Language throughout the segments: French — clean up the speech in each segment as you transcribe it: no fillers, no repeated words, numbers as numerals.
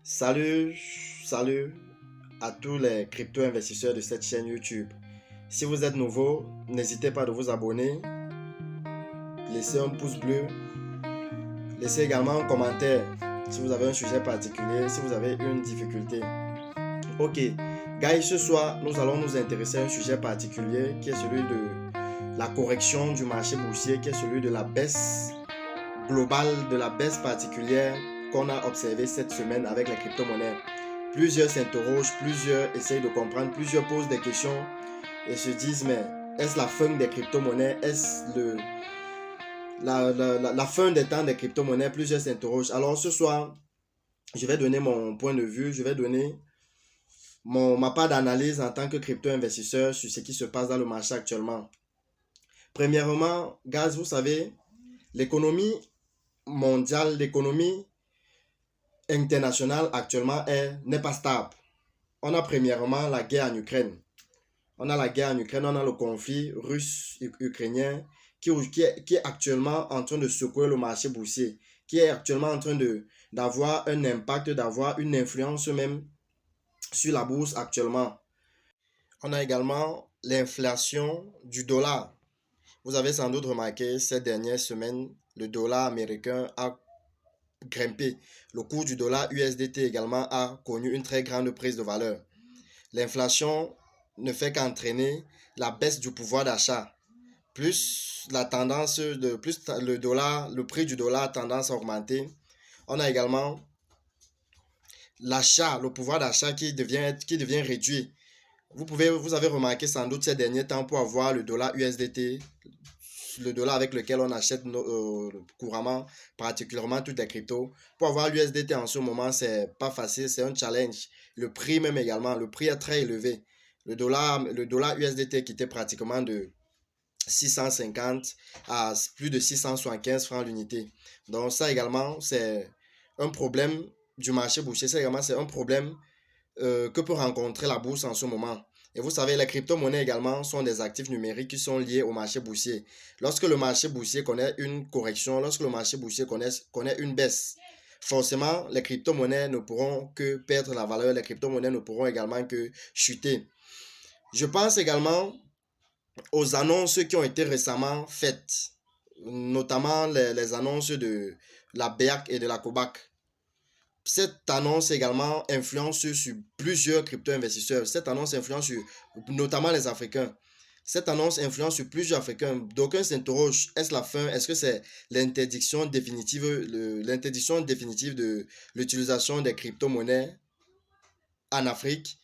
Salut, salut à tous les crypto-investisseurs de cette chaîne YouTube. Si vous êtes nouveau, n'hésitez pas de vous abonner, laissez un pouce bleu, laissez également un commentaire si vous avez un sujet particulier, si vous avez une difficulté. Ok, guys, ce soir, nous allons nous intéresser à un sujet particulier qui est celui de la correction du marché boursier, qui est celui de la baisse globale, de la baisse particulière qu'on a observé cette semaine avec les crypto-monnaies. Plusieurs s'interrogent, plusieurs essayent de comprendre, plusieurs posent des questions et se disent mais est-ce la fin des crypto-monnaies? Est-ce la fin des temps des crypto-monnaies? Plusieurs s'interrogent. Alors ce soir, je vais donner mon point de vue, je vais donner ma part d'analyse en tant que crypto-investisseur sur ce qui se passe dans le marché actuellement. Premièrement, gaz, vous savez, l'économie mondiale, l'économie internationale actuellement n'est pas stable. On a premièrement la guerre en Ukraine. On a la guerre en Ukraine, on a le conflit russe-ukrainien qui est actuellement en train de secouer le marché boursier, qui est actuellement en train d'avoir un impact, d'avoir une influence même sur la bourse actuellement. On a également l'inflation du dollar. Vous avez sans doute remarqué ces dernières semaines, le dollar américain a grimpé. Le cours du dollar USDT également a connu une très grande prise de valeur. L'inflation ne fait qu'entraîner la baisse du pouvoir d'achat. Plus la tendance de plus le prix du dollar a tendance à augmenter. On a également l'achat, le pouvoir d'achat qui devient réduit. Vous avez remarqué sans doute ces derniers temps pour avoir le dollar USDT, le dollar avec lequel on achète couramment, particulièrement toutes les cryptos. Pour avoir l'USDT en ce moment, c'est pas facile, c'est un challenge. Le prix même également, le prix est très élevé. Le dollar USDT qui était pratiquement de 650 à plus de 675 francs l'unité. Donc ça également, c'est un problème du marché boursier. Ça également, c'est un problème que peut rencontrer la bourse en ce moment. Et vous savez, les crypto-monnaies également sont des actifs numériques qui sont liés au marché boursier. Lorsque le marché boursier connaît une correction, lorsque le marché boursier connaît une baisse, forcément, les crypto-monnaies ne pourront que perdre la valeur, les crypto-monnaies ne pourront également que chuter. Je pense également aux annonces qui ont été récemment faites, notamment les annonces de la BEAC et de la COBAC. Cette annonce également influence sur plusieurs crypto-investisseurs. Cette annonce influence sur notamment les Africains. Cette annonce influence sur plusieurs Africains. D'aucuns s'interrogent, est-ce la fin? Est-ce que c'est l'interdiction définitive de l'utilisation des crypto-monnaies en Afrique?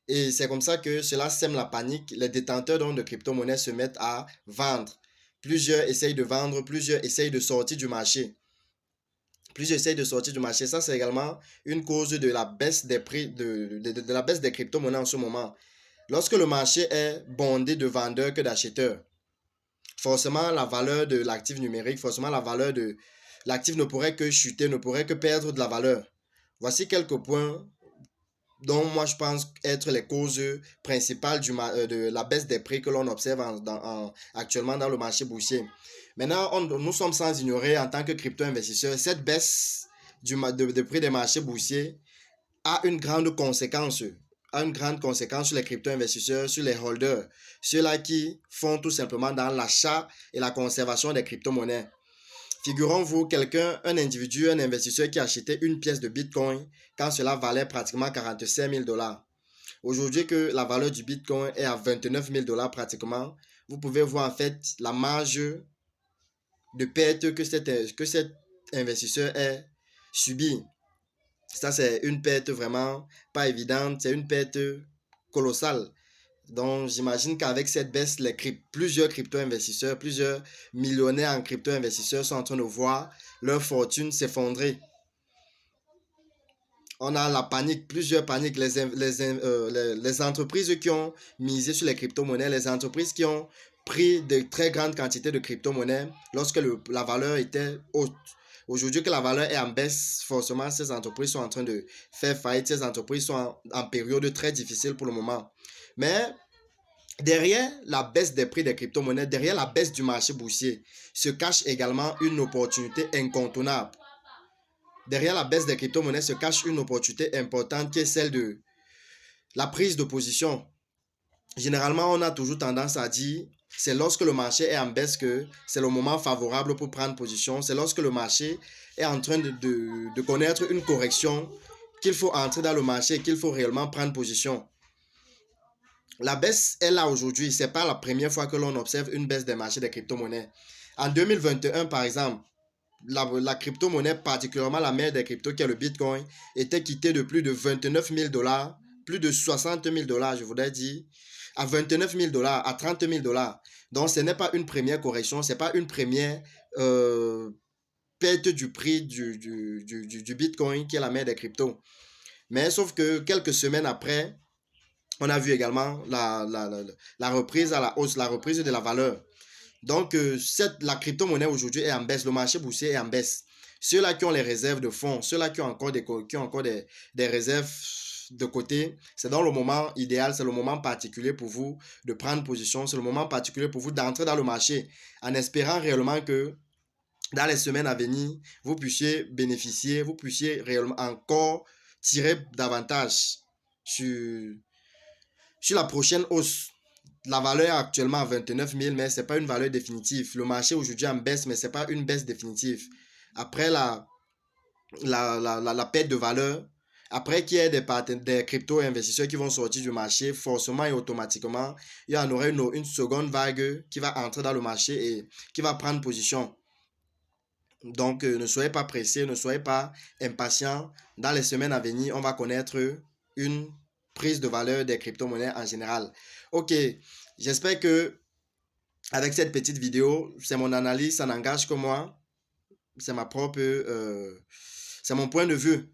Et c'est comme ça que cela sème la panique. Les détenteurs de crypto-monnaies se mettent à vendre. Plusieurs essayent de vendre, plusieurs essayent de sortir du marché. Plusieurs essayent de sortir du marché. Ça, c'est également une cause de la baisse des prix, de la baisse des crypto-monnaies en ce moment. Lorsque le marché est bondé de vendeurs que d'acheteurs, forcément, la valeur de l'actif numérique, forcément, la valeur de l'actif ne pourrait que chuter, ne pourrait que perdre de la valeur. Voici quelques points dont moi je pense être les causes principales de la baisse des prix que l'on observe actuellement dans le marché boursier. Maintenant, nous sommes sans ignorer en tant que crypto-investisseurs, cette baisse de prix des marchés boursiers a une grande conséquence sur les crypto-investisseurs, sur les holders, ceux-là qui font tout simplement dans l'achat et la conservation des crypto-monnaies. Figurons-vous, un individu, un investisseur qui achetait une pièce de Bitcoin quand cela valait pratiquement 45 000 $. Aujourd'hui que la valeur du Bitcoin est à 29 000 $ pratiquement, vous pouvez voir en fait la marge de perte que cet investisseur a subi. Ça, c'est une perte vraiment pas évidente, c'est une perte colossale. Donc, j'imagine qu'avec cette baisse, plusieurs crypto-investisseurs, plusieurs millionnaires en crypto-investisseurs sont en train de voir leur fortune s'effondrer. On a la panique, plusieurs paniques. Les entreprises qui ont misé sur les crypto-monnaies, les entreprises qui ont pris de très grandes quantités de crypto-monnaies lorsque la valeur était haute. Aujourd'hui que la valeur est en baisse, forcément, ces entreprises sont en train de faire faillite. Ces entreprises sont en période très difficile pour le moment. Mais derrière la baisse des prix des crypto-monnaies, derrière la baisse du marché boursier, se cache également une opportunité incontournable. derrière la baisse des crypto-monnaies se cache une opportunité importante qui est celle de la prise de position. Généralement, on a toujours tendance à dire c'est lorsque le marché est en baisse que c'est le moment favorable pour prendre position. C'est lorsque le marché est en train de connaître une correction qu'il faut entrer dans le marché et qu'il faut réellement prendre position. La baisse est là aujourd'hui. Ce n'est pas la première fois que l'on observe une baisse des marchés des crypto-monnaies. En 2021, par exemple, la crypto-monnaie, particulièrement la mère des cryptos qui est le Bitcoin, était quittée de plus de 29 000 dollars, plus de 60 000 dollars, je voudrais dire, à 29 000 dollars, à 30 000 dollars. Donc, ce n'est pas une première correction, ce n'est pas une première perte du prix du Bitcoin qui est la mère des cryptos. Mais sauf que quelques semaines après, on a vu également la reprise à la hausse, la reprise de la valeur. Donc, la crypto-monnaie aujourd'hui est en baisse, le marché boursier est en baisse. Ceux-là qui ont les réserves de fonds, ceux-là qui ont encore des réserves de côté, c'est dans le moment idéal, c'est le moment particulier pour vous de prendre position, c'est le moment particulier pour vous d'entrer dans le marché en espérant réellement que dans les semaines à venir, vous puissiez bénéficier, vous puissiez réellement encore tirer davantage sur, sur la prochaine hausse. La valeur est actuellement à 29 000, mais ce n'est pas une valeur définitive. Le marché aujourd'hui en baisse, mais ce n'est pas une baisse définitive. Après la perte de valeur, après qu'il y ait des crypto-investisseurs qui vont sortir du marché, forcément et automatiquement, il y en aura une seconde vague qui va entrer dans le marché et qui va prendre position. Donc, ne soyez pas pressés, ne soyez pas impatients. Dans les semaines à venir, on va connaître une prise de valeur des crypto-monnaies en général. Ok, j'espère que avec cette petite vidéo, c'est mon analyse, ça n'engage que moi. C'est ma propre, c'est mon point de vue.